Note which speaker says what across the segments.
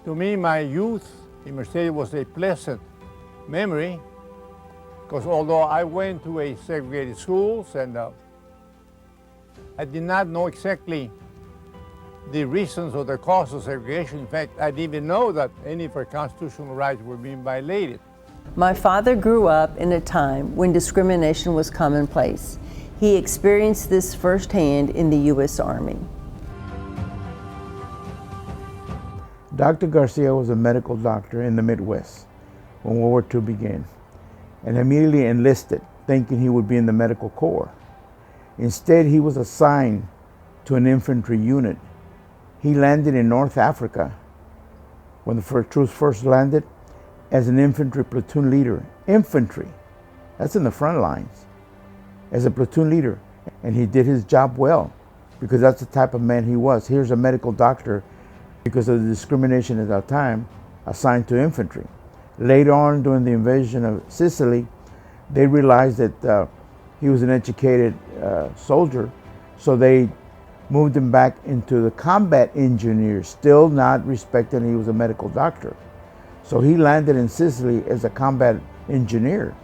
Speaker 1: To me, my youth in Mercedes was a pleasant memory, because although I went to a segregated schools and I did not know exactly the reasons or the cause of segregation. In fact, I didn't even know that any of our constitutional rights were being violated.
Speaker 2: My father grew up in a time when discrimination was commonplace. He experienced this firsthand in the U.S. Army.
Speaker 3: Dr. Garcia was a medical doctor in the Midwest when World War II began, and immediately enlisted, thinking he would be in the medical corps. Instead, he was assigned to an infantry unit. He landed in North Africa when the troops first landed as an infantry platoon leader. Infantry, that's in the front lines, as a platoon leader. And he did his job well, because that's the type of man he was. Here's a medical doctor, because of the discrimination at that time, assigned to infantry. Later on, during the invasion of Sicily, they realized that he was an educated soldier, so they moved him back into the combat engineers, still not respecting he was a medical doctor. So he landed in Sicily as a combat engineer.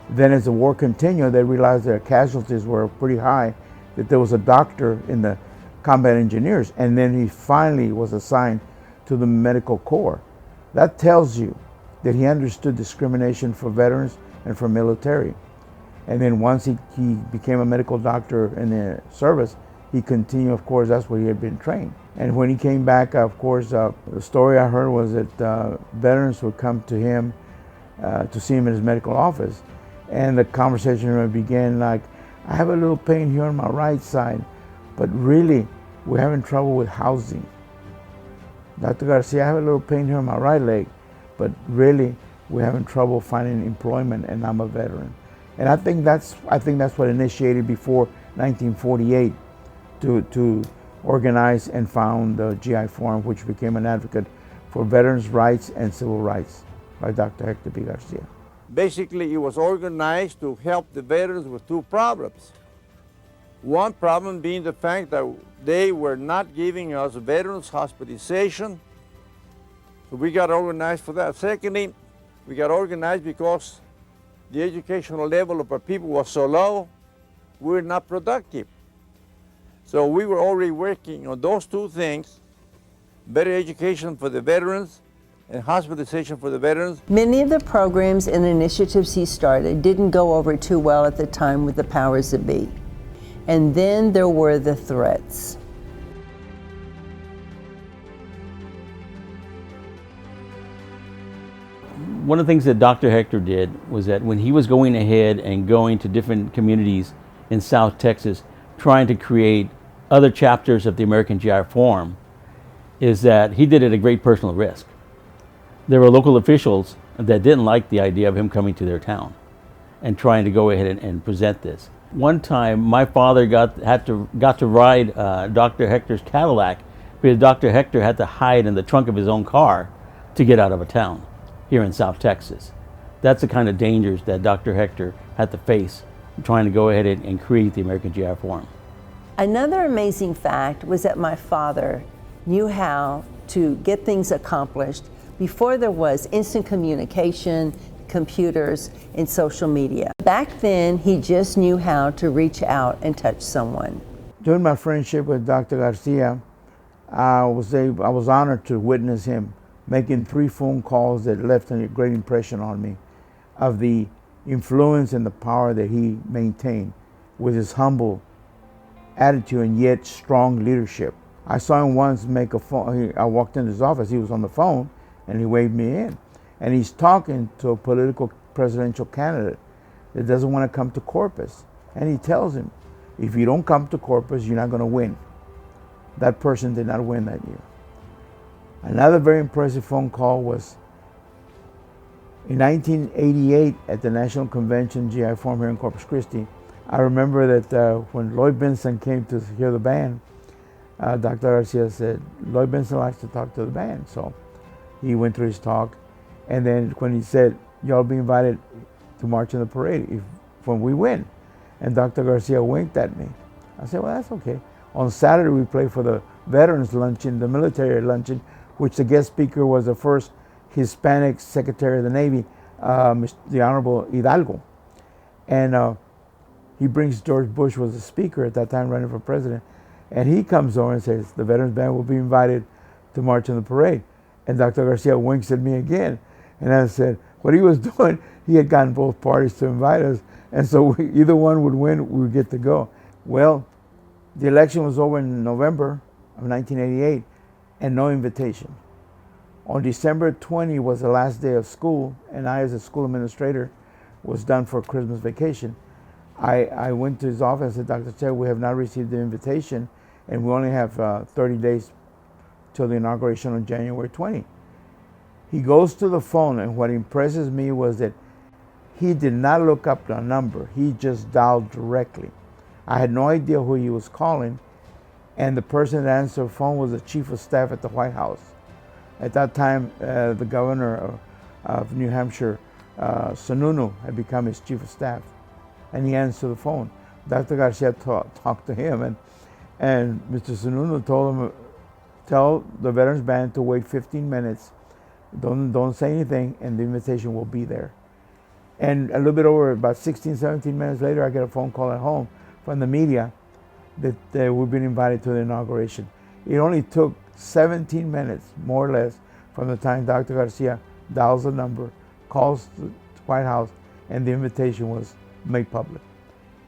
Speaker 3: Then as the war continued, they realized their casualties were pretty high, that there was a doctor in the combat engineers, and then he finally was assigned to the medical corps. That tells you that he understood discrimination for veterans and for military. And then once he became a medical doctor in the service, he continued, of course, that's where he had been trained. And when he came back, of course, the story I heard was that veterans would come to him to see him in his medical office. And the conversation began like, I have a little pain here on my right side, but really, we're having trouble with housing. Dr. Garcia, I have a little pain here on my right leg, but really, we're having trouble finding employment, and I'm a veteran. And I think that's what initiated before 1948 to organize and found the GI Forum, which became an advocate for veterans' rights and civil rights by Dr. Hector P. Garcia.
Speaker 1: Basically, it was organized to help the veterans with two problems. One problem being the fact that they were not giving us veterans hospitalization. So we got organized for that. Secondly, we got organized because the educational level of our people was so low, we were not productive. So we were already working on those two things, better education for the veterans and hospitalization for the veterans.
Speaker 2: Many of the programs and initiatives he started didn't go over too well at the time with the powers that be. And then there were the threats.
Speaker 4: One of the things that Dr. Hector did was that when he was going ahead and going to different communities in South Texas, trying to create other chapters of the American GI Forum, is that he did it at great personal risk. There were local officials that didn't like the idea of him coming to their town and trying to go ahead and present this. One time, my father got to ride Dr. Hector's Cadillac because Dr. Hector had to hide in the trunk of his own car to get out of a town here in South Texas. That's the kind of dangers that Dr. Hector had to face trying to go ahead and create the American GI Forum.
Speaker 2: Another amazing fact was that my father knew how to get things accomplished before there was instant communication, computers, and social media. Back then, he just knew how to reach out and touch someone.
Speaker 3: During my friendship with Dr. Garcia, I was honored to witness him making 3 phone calls that left a great impression on me of the influence and the power that he maintained with his humble attitude and yet strong leadership. I saw him once make a phone. I walked into his office, he was on the phone, and he waved me in. And he's talking to a political presidential candidate that doesn't want to come to Corpus. And he tells him, if you don't come to Corpus, you're not going to win. That person did not win that year. Another very impressive phone call was in 1988 at the National Convention GI Forum here in Corpus Christi. I remember that when Lloyd Benson came to hear the band, Dr. Garcia said, Lloyd Benson likes to talk to the band. So he went through his talk. And then when he said, y'all be invited to march in the parade when we win. And Dr. Garcia winked at me. I said, well, that's okay. On Saturday, we play for the veterans luncheon, the military luncheon, which the guest speaker was the first Hispanic Secretary of the Navy, the Honorable Hidalgo. And he brings George Bush was the speaker at that time running for president. And he comes over and says, the Veterans Band will be invited to march in the parade. And Dr. Garcia winks at me again. And I said, what he was doing, he had gotten both parties to invite us. And so either one would win, we would get to go. Well, the election was over in November of 1988 and no invitation. On December 20 was the last day of school, and I, as a school administrator, was done for Christmas vacation. I went to his office and said, Dr. Che, we have not received the invitation, and we only have 30 days till the inauguration on January 20. He goes to the phone, and what impresses me was that he did not look up the number. He just dialed directly. I had no idea who he was calling, and the person that answered the phone was the chief of staff at the White House. At that time, the governor of New Hampshire, Sununu, had become his chief of staff, and he answered the phone. Dr. Garcia talked to him, and Mr. Sununu told him, tell the Veterans Band to wait 15 minutes, don't say anything, and the invitation will be there. And a little bit over, about 16, 17 minutes later, I get a phone call at home from the media that we've been invited to the inauguration. It only took 17 minutes, more or less, from the time Dr. Garcia dials the number, calls the White House, and the invitation was made public.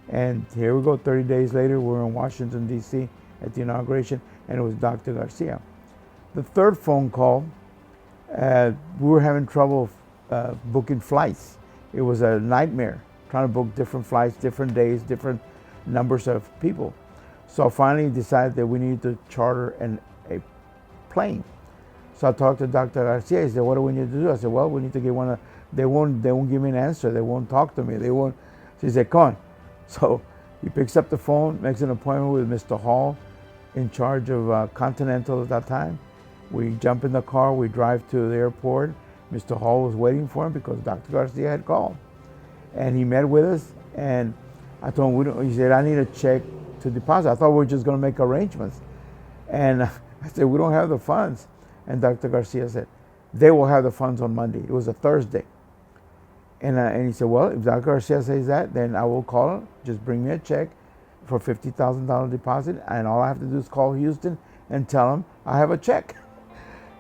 Speaker 3: And here we go, 30 days later, we're in Washington, D.C. at the inauguration, and it was Dr. Garcia. The third phone call, we were having trouble booking flights. It was a nightmare trying to book different flights, different days, different numbers of people. So I finally decided that we needed to charter a plane. So I talked to Dr. Garcia. He said, what do we need to do? I said, well, we need to get one of, they won't give me an answer. They won't talk to me. They won't. So he said, come on. So he picks up the phone, makes an appointment with Mr. Hall, in charge of Continental at that time. We jump in the car, we drive to the airport. Mr. Hall was waiting for him because Dr. Garcia had called. And he met with us, and I told him, he said, I need a check to deposit. I thought we were just going to make arrangements. And I said, we don't have the funds. And Dr. Garcia said, they will have the funds on Monday. It was a Thursday. And he said, well, if Dr. Garcia says that, then I will call him, just bring me a check for $50,000 deposit, and all I have to do is call Houston and tell him I have a check.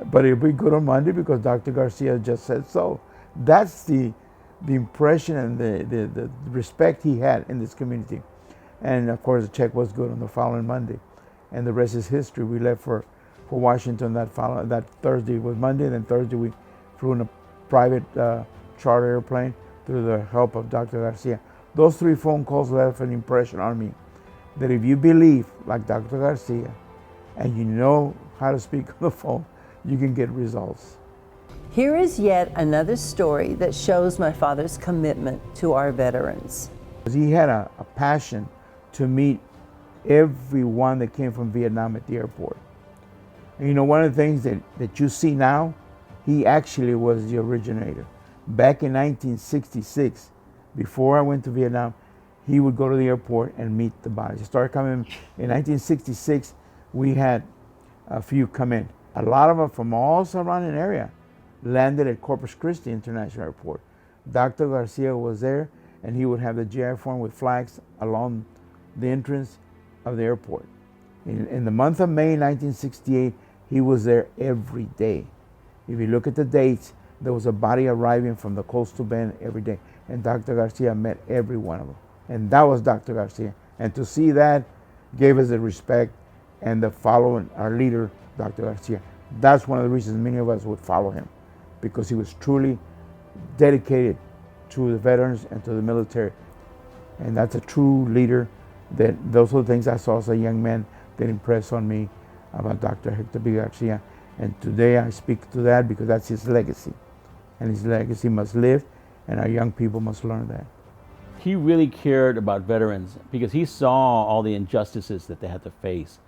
Speaker 3: But it'll be good on Monday because Dr. Garcia just said so. That's the impression and the respect he had in this community. And of course, the check was good on the following Monday. And the rest is history. We left for Washington that Thursday was Monday, and then Thursday we flew in a private charter airplane through the help of Dr. Garcia. Those three phone calls left an impression on me that if you believe like Dr. Garcia and you know how to speak on the phone, you can get results.
Speaker 2: Here is yet another story that shows my father's commitment to our veterans.
Speaker 3: He had a passion to meet everyone that came from Vietnam at the airport. And you know, one of the things that you see now, he actually was the originator. Back in 1966, before I went to Vietnam, he would go to the airport and meet the bodies. He started coming in 1966. We had a few come in. A lot of them from all surrounding area landed at Corpus Christi International Airport. Dr. Garcia was there, and he would have the GI form with flags along the entrance of the airport. In the month of May 1968, he was there every day. If you look at the dates, there was a body arriving from the coastal bend every day, and Dr. Garcia met every one of them. And that was Dr. Garcia. And to see that gave us the respect and the following our leader, Dr. Garcia. That's one of the reasons many of us would follow him, because he was truly dedicated to the veterans and to the military. And that's a true leader. Those are the things I saw as a young man that impressed on me about Dr. Hector P. Garcia. And today I speak to that because that's his legacy. And his legacy must live, and our young people must learn that.
Speaker 4: He really cared about veterans because he saw all the injustices that they had to face.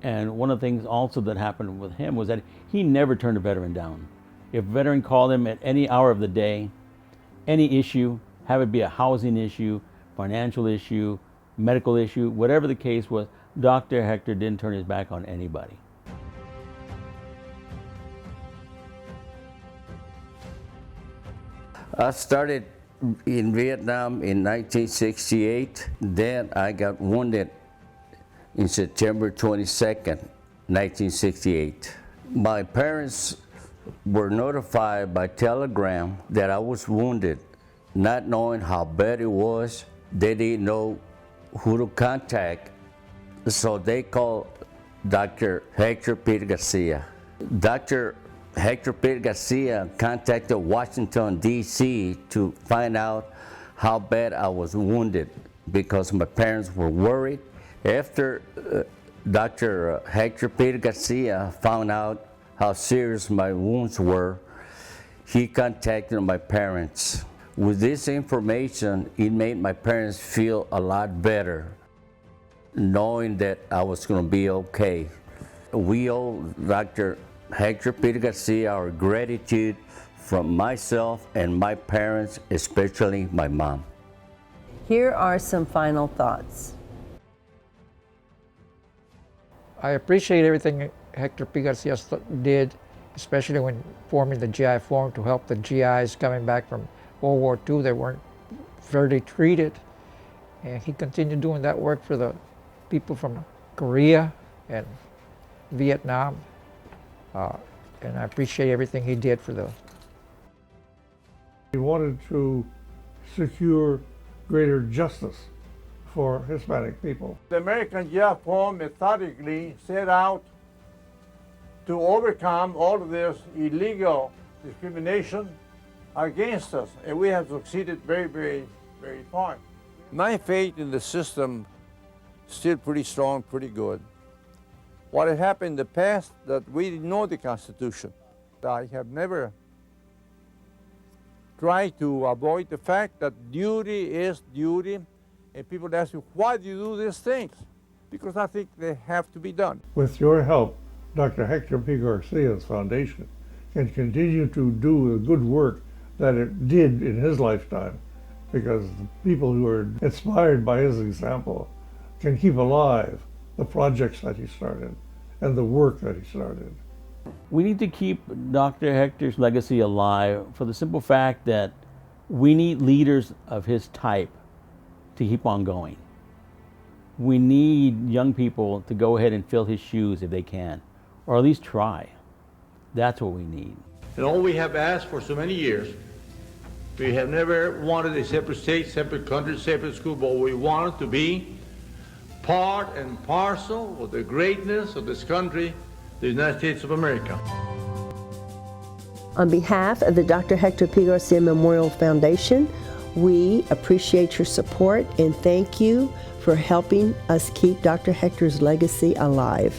Speaker 4: And one of the things also that happened with him was that he never turned a veteran down. If a veteran called him at any hour of the day, any issue, have it be a housing issue, financial issue, medical issue, whatever the case was, Dr. Hector didn't turn his back on anybody.
Speaker 5: I started in Vietnam in 1968. Then I got wounded in September 22nd, 1968. My parents were notified by telegram that I was wounded. Not knowing how bad it was, they didn't know who to contact, so they called Dr. Hector P. Garcia. Dr. Hector P. Garcia contacted Washington, D.C. to find out how bad I was wounded because my parents were worried. After Dr. Hector P. Garcia found out how serious my wounds were, he contacted my parents. With this information, it made my parents feel a lot better, knowing that I was going to be okay. We owe Dr. Hector P. Garcia our gratitude from myself and my parents, especially my mom.
Speaker 2: Here are some final thoughts.
Speaker 6: I appreciate everything Hector P. Garcia did, especially when forming the GI Forum to help the GIs coming back from World War II. They weren't fairly treated, and he continued doing that work for the people from Korea and Vietnam, and I appreciate everything he did for the.
Speaker 7: He wanted to secure greater justice for Hispanic people.
Speaker 1: The American GI Forum methodically set out to overcome all of this illegal discrimination against us, and we have succeeded very, very, very far. My faith in the system is still pretty strong, pretty good. What had happened in the past, that we didn't know the Constitution. I have never tried to avoid the fact that duty is duty, and people ask you, why do you do these things? Because I think they have to be done.
Speaker 7: With your help, Dr. Hector P. Garcia's foundation can continue to do the good work that it did in his lifetime, because the people who are inspired by his example can keep alive the projects that he started and the work that he started.
Speaker 4: We need to keep Dr. Hector's legacy alive for the simple fact that we need leaders of his type to keep on going. We need young people to go ahead and fill his shoes if they can, or at least try. That's what we need.
Speaker 8: And all we have asked for so many years, we have never wanted a separate state, separate country, separate school, but we wanted to be part and parcel of the greatness of this country, the United States of America.
Speaker 9: On behalf of the Dr. Hector P. Garcia Memorial Foundation, we appreciate your support and thank you for helping us keep Dr. Hector's legacy alive.